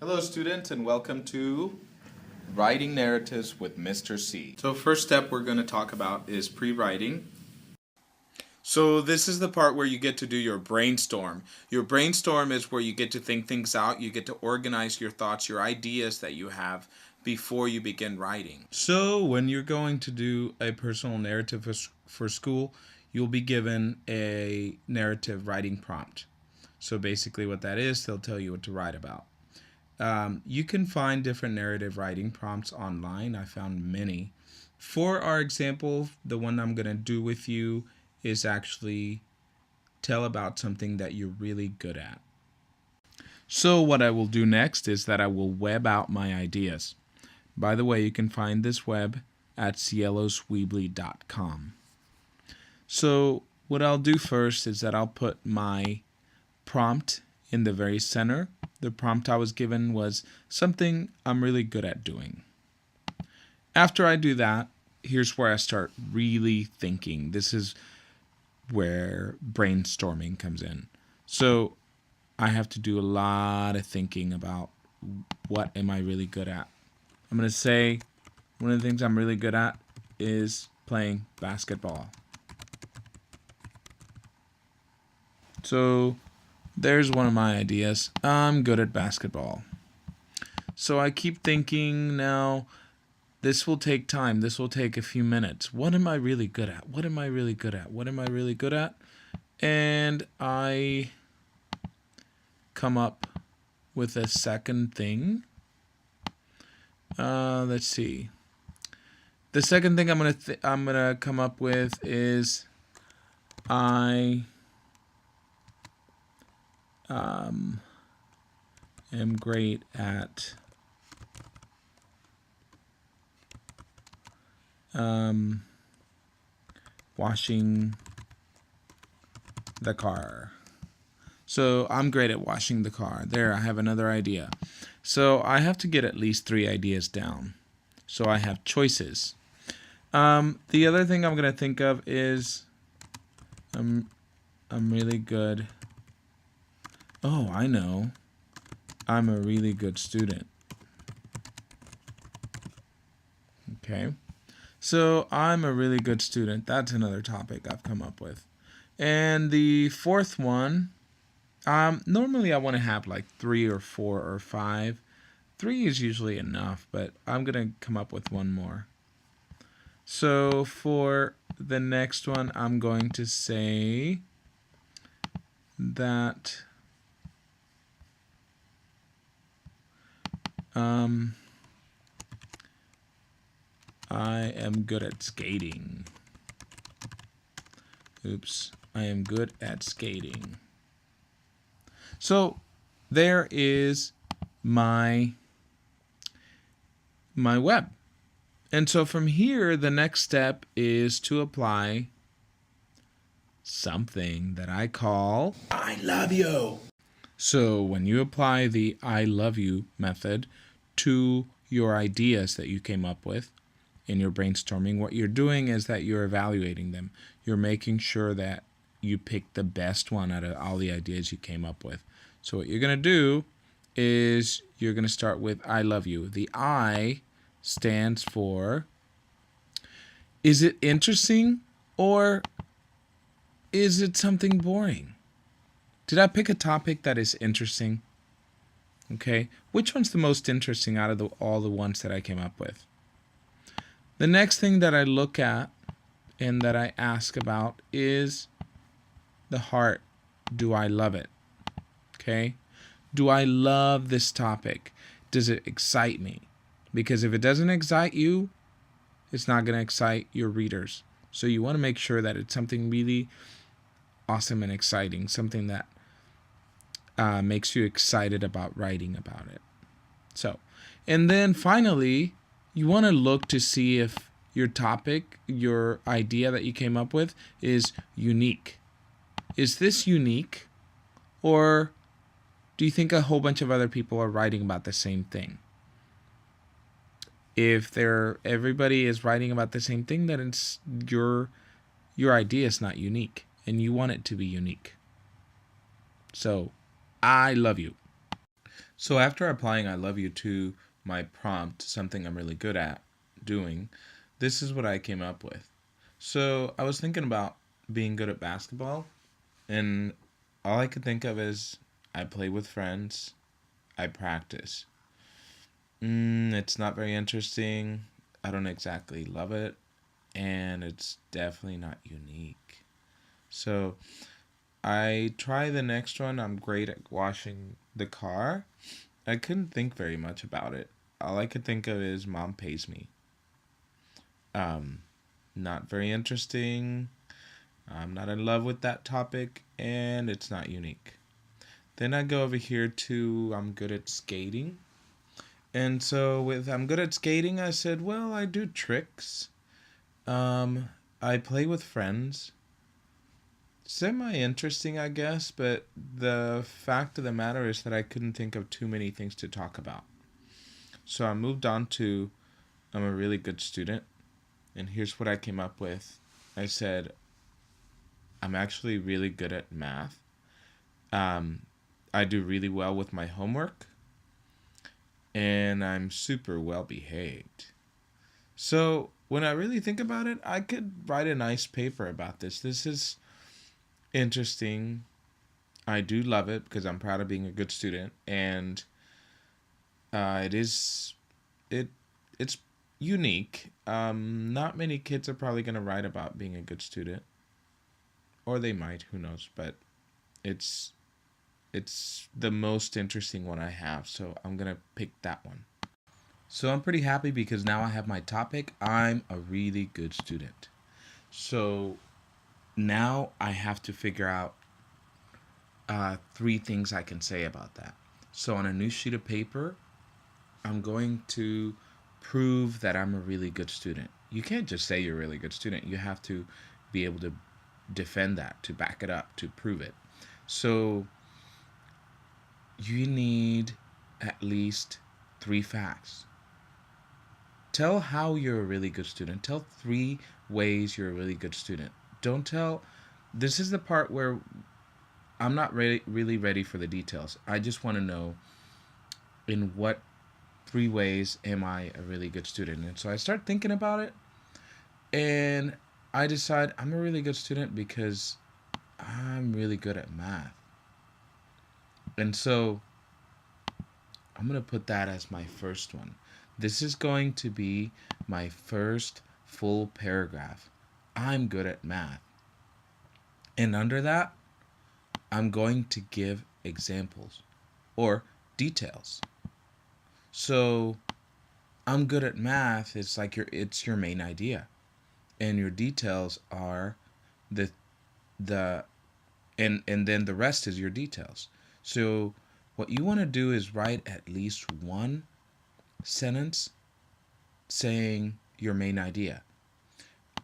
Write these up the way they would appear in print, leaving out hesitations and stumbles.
Hello students and welcome to Writing Narratives with Mr. C. So first step we're going to talk about is pre-writing. So this is the part where you get to do your brainstorm. Your brainstorm is where you get to think things out, you get to organize your thoughts, your ideas that you have before you begin writing. So when you're going to do a personal narrative for school, you'll be given a narrative writing prompt. So basically what that is, they'll tell you what to write about. You can find different narrative writing prompts online. I found many. For our example, the one I'm going to do with you is actually tell about something that you're really good at. So what I will do next is that I will web out my ideas. By the way, you can find this web at cielosweebly.com. So what I'll do first is that I'll put my prompt in the very center. The prompt I was given was something I'm really good at doing. After I do that, here's where I start really thinking. This is where brainstorming comes in. So I have to do a lot of thinking about what am I really good at. I'm going to say one of the things I'm really good at is playing basketball. So there's one of my ideas. I'm good at basketball. So I keep thinking now, this will take time. This will take a few minutes. What am I really good at? What am I really good at? What am I really good at? And I come up with a second thing. Let's see. The second thing I'm gonna come up with is I am great at washing the car. So I'm great at washing the car. There, I have another idea. So I have to get at least 3 ideas down. So I have choices. The other thing I'm going to think of is I'm really good. Oh, I know. I'm a really good student. Okay. So I'm a really good student. That's another topic I've come up with. And the fourth one, normally I want to have like 3 or 4 or 5. 3 is usually enough, but I'm going to come up with one more. So for the next one, I'm going to say that I am good at skating. Oops, I am good at skating. So there is my web. And so from here, the next step is to apply something that I call I love you. So when you apply the I love you method to your ideas that you came up with in your brainstorming, what you're doing is that you're evaluating them. You're making sure that you pick the best one out of all the ideas you came up with. So what you're going to do is you're going to start with I love you. The I stands for, is it interesting or is it something boring? Did I pick a topic that is interesting? Okay, which one's the most interesting out of all the ones that I came up with? The next thing that I look at and that I ask about is the heart. Do I love it? Okay, do I love this topic? Does it excite me? Because if it doesn't excite you, it's not going to excite your readers. So you want to make sure that it's something really awesome and exciting, something that makes you excited about writing about it. So, and then finally, you want to look to see if your topic, your idea that you came up with is unique. Is this unique? Or do you think a whole bunch of other people are writing about the same thing? If everybody is writing about the same thing, then it's your idea is not unique, and you want it to be unique. So, I love you. So after applying I love you to my prompt, something I'm really good at doing, this is what I came up with. So I was thinking about being good at basketball, and all I could think of is I play with friends, I practice. It's not very interesting. I don't exactly love it, and it's definitely not unique. So I try the next one. I'm great at washing the car. I couldn't think very much about it. All I could think of is mom pays me. Um, Not very interesting. I'm not in love with that topic, and it's not unique. Then I go over here to I'm good at skating. And so with I'm good at skating, I said, well, I do tricks. Um, I play with friends. Semi interesting, I guess, but the fact of the matter is that I couldn't think of too many things to talk about. So I moved on to I'm a really good student, and here's what I came up with. I said, I'm actually really good at math. Um, I do really well with my homework, and I'm super well behaved. So when I really think about it, I could write a nice paper about this. This is interesting. I do love it because I'm proud of being a good student, and it is it it's unique. Not many kids are probably going to write about being a good student, or they might. Who knows? But it's it's the most interesting one I have, so I'm gonna pick that one. So I'm pretty happy because now I have my topic. I'm a really good student. So now I have to figure out three things I can say about that. So on a new sheet of paper, I'm going to prove that I'm a really good student. You can't just say you're a really good student. You have to be able to defend that, to back it up, to prove it. So you need at least three facts. Tell how you're a really good student. Tell three ways you're a really good student. Don't tell. This is the part where I'm not really ready for the details. I just want to know in what three ways am I a really good student. And so I start thinking about it, and I decide I'm a really good student because I'm really good at math. And so I'm going to put that as my first one. This is going to be my first full paragraph. I'm good at math. And under that, I'm going to give examples or details. So I'm good at math. It's your main idea, and your details are the the and then the rest is your details. So what you want to do is write at least one sentence saying your main idea.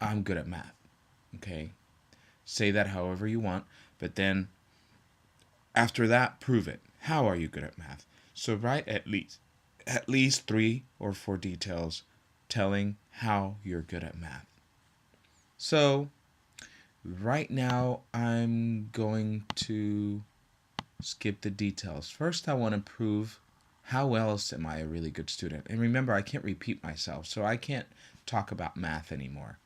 I'm good at math. Okay? Say that however you want, but then after that prove it. How are you good at math? So write at least 3 or 4 details telling how you're good at math. So right now I'm going to skip the details. First I want to prove how else am I a really good student. And remember, I can't repeat myself, so I can't talk about math anymore.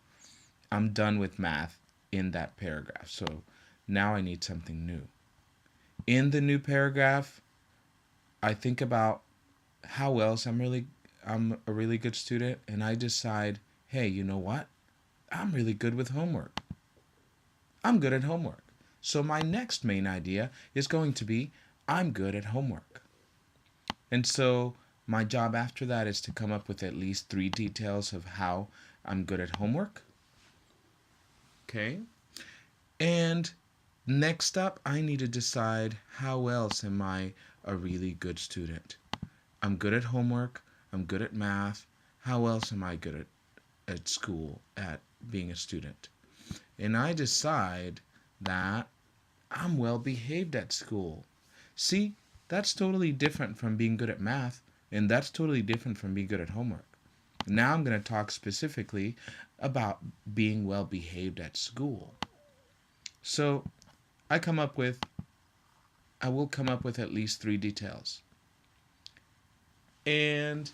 I'm done with math in that paragraph. So now I need something new. In the new paragraph, I think about how else I'm a really good student, and I decide, hey, you know what? I'm really good with homework. I'm good at homework. So my next main idea is going to be I'm good at homework. And so my job after that is to come up with at least 3 details of how I'm good at homework. Okay? And next up, I need to decide how else am I a really good student. I'm good at homework. I'm good at math. How else am I good at school, at being a student? And I decide that I'm well behaved at school. See, that's totally different from being good at math, and that's totally different from being good at homework. Now I'm going to talk specifically about being well behaved at school. So I will come up with at least 3 details. And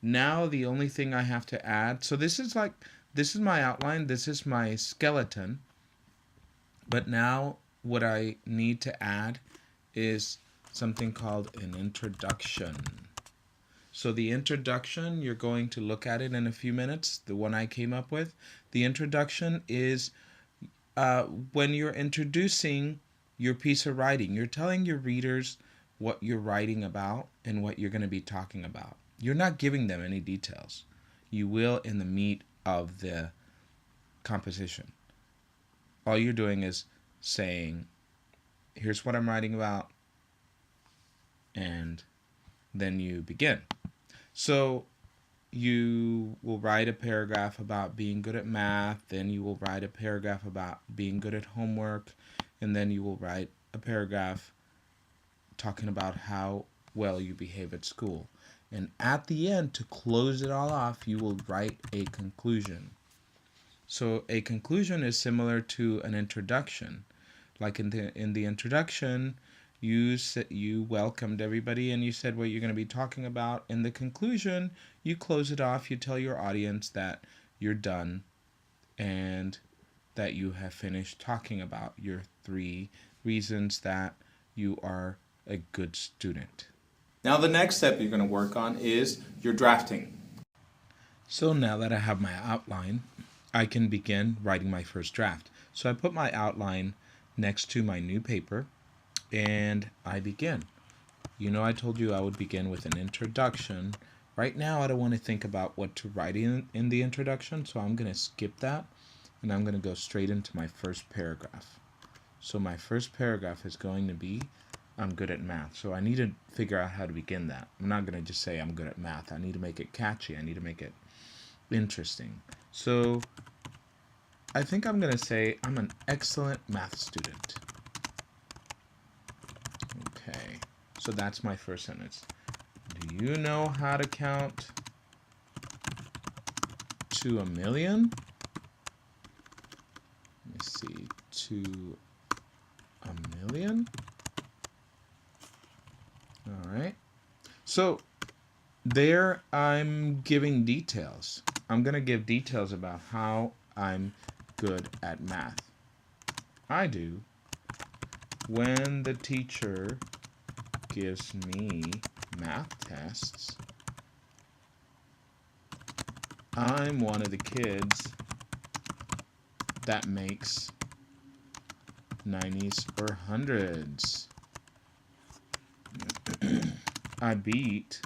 now the only thing I have to add, so this is my outline, this is my skeleton, but now what I need to add is something called an introduction. So the introduction, you're going to look at it in a few minutes, the one I came up with. The introduction is when you're introducing your piece of writing, you're telling your readers what you're writing about and what you're going to be talking about. You're not giving them any details. You will in the meat of the composition. All you're doing is saying, here's what I'm writing about, and then you begin. So you will write a paragraph about being good at math, then you will write a paragraph about being good at homework, and then you will write a paragraph talking about how well you behave at school. And at the end, to close it all off, you will write a conclusion. So a conclusion is similar to an introduction. Like in the introduction, you welcomed everybody and you said what you're going to be talking about. In the conclusion, you close it off. You tell your audience that you're done and that you have finished talking about your 3 reasons that you are a good student. Now the next step you're going to work on is your drafting. So now that I have my outline, I can begin writing my first draft. So I put my outline next to my new paper and I begin. You know, I told you I would begin with an introduction. Right now I don't want to think about what to write in the introduction, so I'm going to skip that and I'm going to go straight into my first paragraph. So my first paragraph is going to be, I'm good at math. So I need to figure out how to begin that. I'm not going to just say I'm good at math. I need to make it catchy. I need to make it interesting. So I think I'm going to say I'm an excellent math student. Okay, so that's my first sentence. Do you know how to count to 1,000,000? Let me see, to 1,000,000. All right. So there I'm giving details. I'm going to give details about how I'm good at math. I do when the teacher gives me math tests. I'm one of the kids that makes 90s or 100s. I beat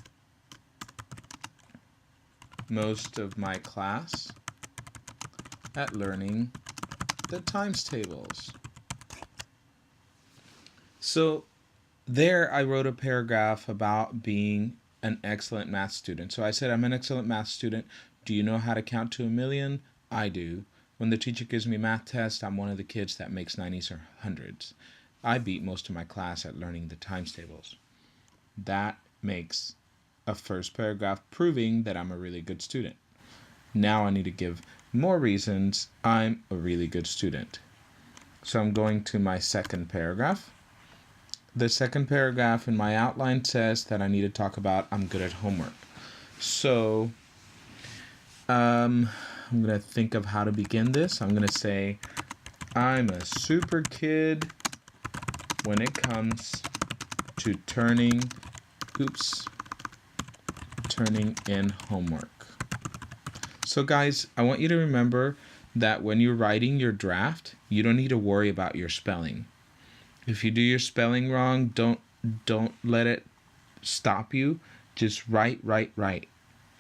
most of my class at learning the times tables. So there I wrote a paragraph about being an excellent math student. So I said, I'm an excellent math student. Do you know how to count to 1,000,000? I do. When the teacher gives me math tests, I'm one of the kids that makes 90s or 100s. I beat most of my class at learning the times tables. That makes a first paragraph proving that I'm a really good student. Now I need to give more reasons I'm a really good student. So I'm going to my second paragraph. The second paragraph in my outline says that I need to talk about I'm good at homework. So I'm going to think of how to begin this. I'm going to say I'm a super kid when it comes to turning in homework. So guys, I want you to remember that when you're writing your draft, you don't need to worry about your spelling. If you do your spelling wrong, don't let it stop you. Just write.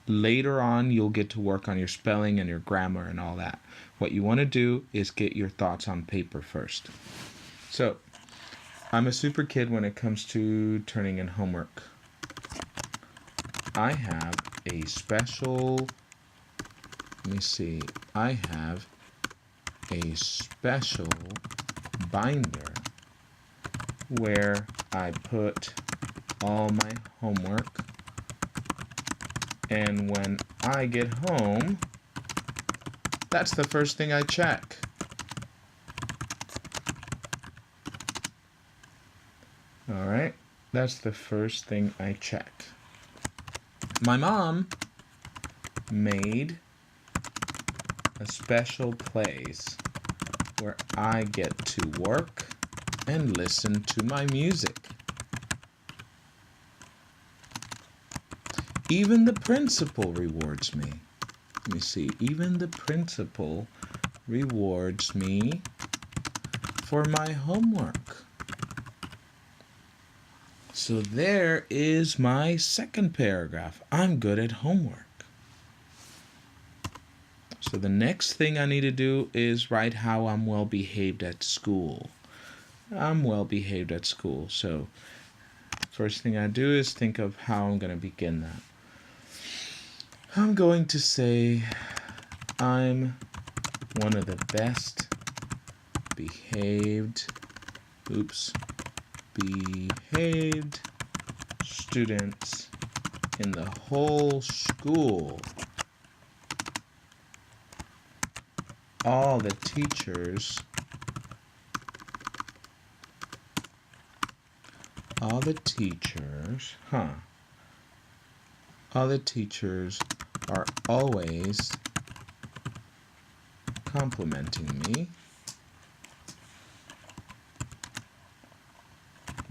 Later on, you'll get to work on your spelling and your grammar and all that. What you want to do is get your thoughts on paper first. So, I'm a super kid when it comes to turning in homework. I have a special binder where I put all my homework, and when I get home, that's the first thing I check. All right, that's the first thing I check. My mom made a special place where I get to work and listen to my music. Even the principal rewards me. Let me see. Even the principal rewards me for my homework. So there is my second paragraph. I'm good at homework. So the next thing I need to do is write how I'm well behaved at school. I'm well behaved at school. So first thing I do is think of how I'm going to begin that. I'm going to say I'm one of the best behaved students in the whole school. All the teachers are always complimenting me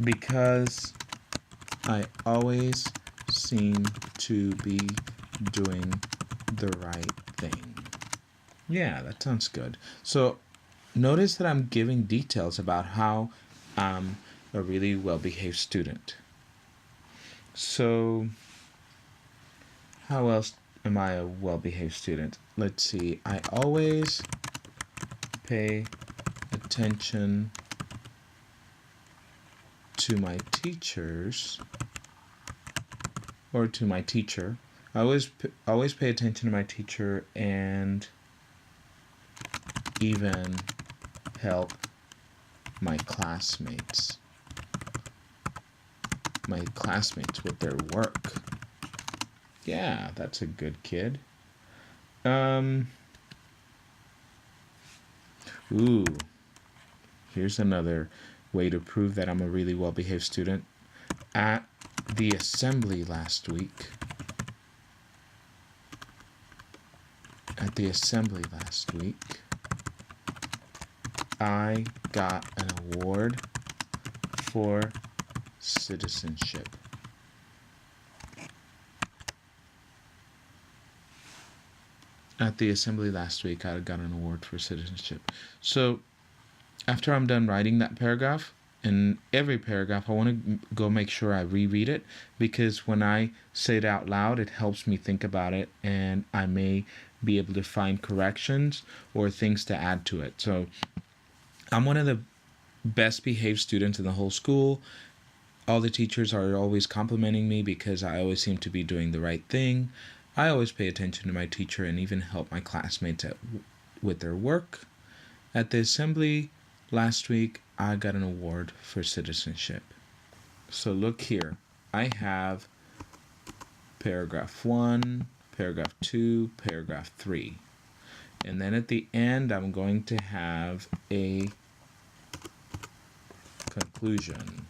because I always seem to be doing the right thing. Yeah, that sounds good. So notice that I'm giving details about how I'm a really well-behaved student. So how else am I a well-behaved student? Let's see. I always pay attention to my teachers or to my teacher. I always pay attention to my teacher and even help my classmates with their work. Yeah, that's a good kid. Here's another way to prove that I'm a really well-behaved student. At the assembly last week, I got an award for citizenship. At the assembly last week, I got an award for citizenship. So after I'm done writing that paragraph, in every paragraph, I want to go make sure I reread it, because when I say it out loud, it helps me think about it, and I may be able to find corrections or things to add to it. So I'm one of the best behaved students in the whole school. All the teachers are always complimenting me because I always seem to be doing the right thing. I always pay attention to my teacher and even help my classmates with their work. At the assembly last week, I got an award for citizenship. So look here. I have paragraph 1, paragraph 2, paragraph 3. And then at the end, I'm going to have a conclusion.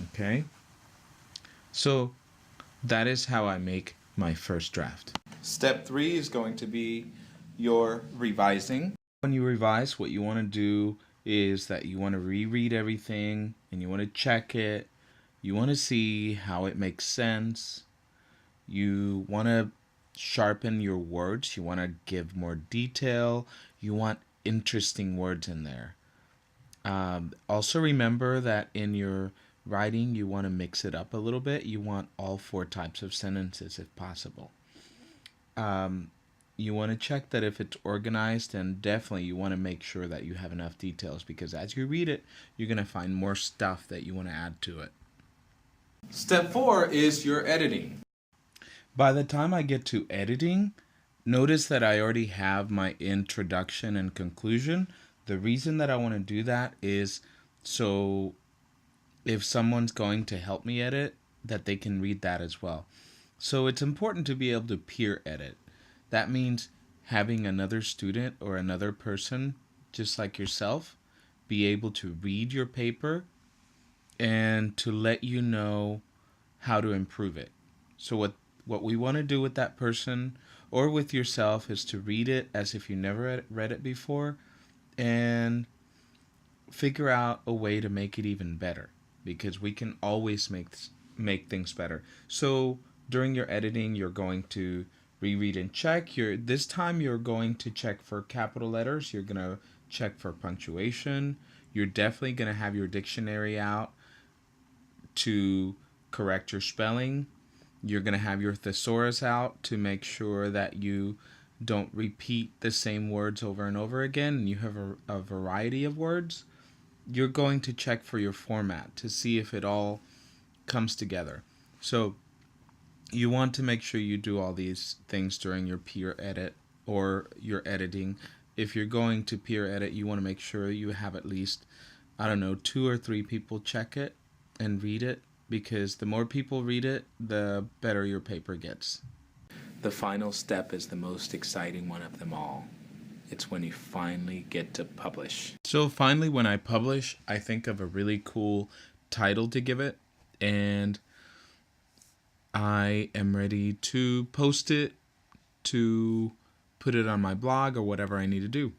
Okay? So that is how I make my first draft. Step 3 is going to be your revising. When you revise, what you want to do is that you want to reread everything and you want to check it. You want to see how it makes sense. You want to sharpen your words. You want to give more detail. You want interesting words in there. Also remember that in your writing, you want to mix it up a little bit. You want all 4 types of sentences if possible. You want to check that if it's organized, and definitely you want to make sure that you have enough details, because as you read it, you're going to find more stuff that you want to add to it. Step 4 is your editing. By the time I get to editing, notice that I already have my introduction and conclusion. The reason that I want to do that is so if someone's going to help me edit, that they can read that as well. So it's important to be able to peer edit. That means having another student or another person, just like yourself, be able to read your paper and to let you know how to improve it. So what we want to do with that person or with yourself is to read it as if you never read it before and figure out a way to make it even better, because we can always make things better. So during your editing, you're going to reread and check. This time you're going to check for capital letters. You're going to check for punctuation. You're definitely going to have your dictionary out to correct your spelling. You're going to have your thesaurus out to make sure that you don't repeat the same words over and over again and you have a variety of words. You're going to check for your format to see if it all comes together. So you want to make sure you do all these things during your peer edit or your editing. If you're going to peer edit, you want to make sure you have at least, I don't know, 2 or 3 people check it and read it, because the more people read it, the better your paper gets. The final step is the most exciting one of them all. It's when you finally get to publish. So finally, when I publish, I think of a really cool title to give it, and I am ready to post it, to put it on my blog or whatever I need to do.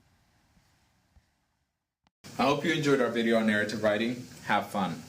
I hope you enjoyed our video on narrative writing. Have fun.